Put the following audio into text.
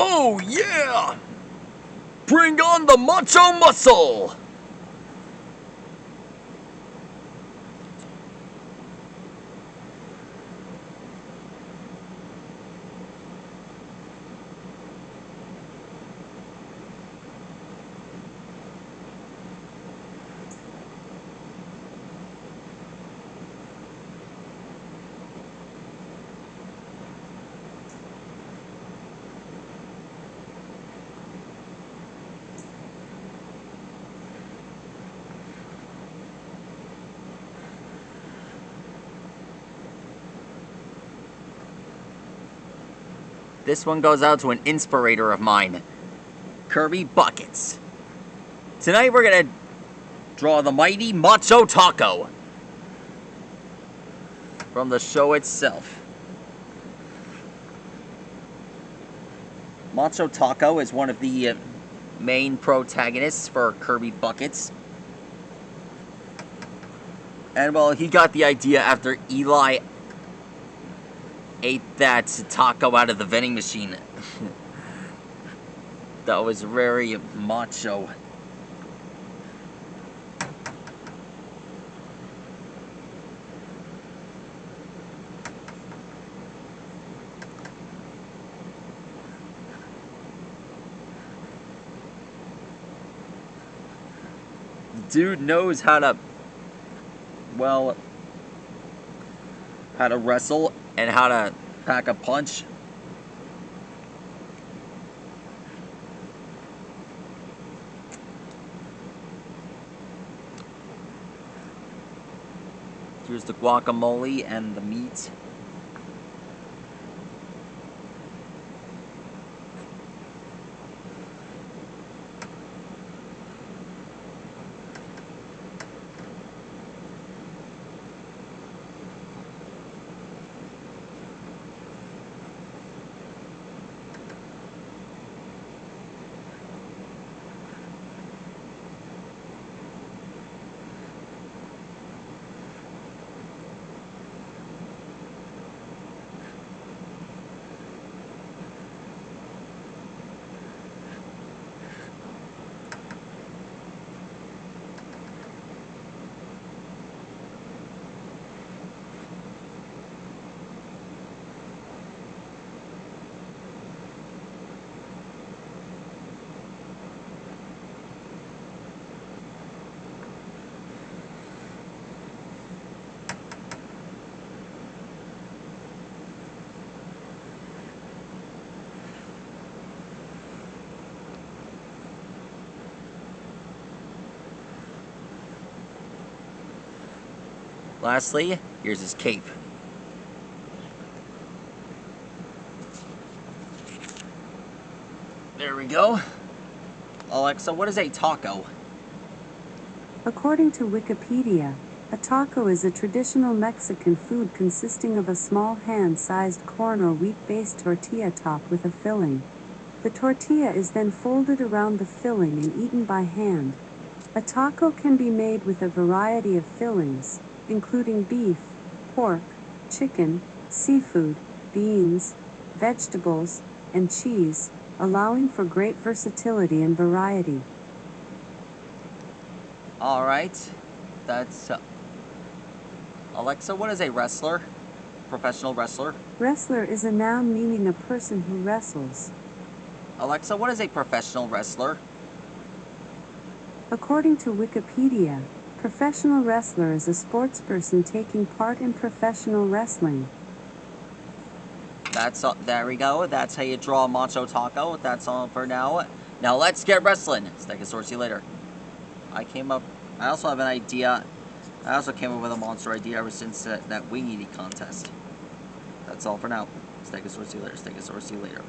Oh yeah! Bring on the macho muscle! This one goes out to an inspirator of mine, Kirby Buckets. Tonight we're gonna draw the mighty Macho Taco from the show itself. Macho Taco is one of the main protagonists for Kirby Buckets. And well, he got the idea after Eli ate that taco out of the vending machine. That was very macho. Dude knows how to, well, how to wrestle and how to pack a punch. Here's the guacamole and the meat. Lastly, here's his cape. There we go. Alexa, what is a taco? According to Wikipedia, a taco is a traditional Mexican food consisting of a small hand-sized corn or wheat-based tortilla topped with a filling. The tortilla is then folded around the filling and eaten by hand. A taco can be made with a variety of fillings, including beef, pork, chicken, seafood, beans, vegetables, and cheese, allowing for great versatility and variety. Alright, that's... Alexa, what is a wrestler? Professional wrestler? Wrestler is a noun meaning a person who wrestles. Alexa, what is a professional wrestler? According to Wikipedia, professional wrestler is a sportsperson taking part in professional wrestling. That's there we go. That's how you draw a macho taco. That's all for now. Now let's get wrestling. Stegosaurus, see you later. I also have an idea. I also came up with a monster idea ever since that wing eating contest. That's all for now. Stegosaurus, see you later. Stegosaurus, see you later.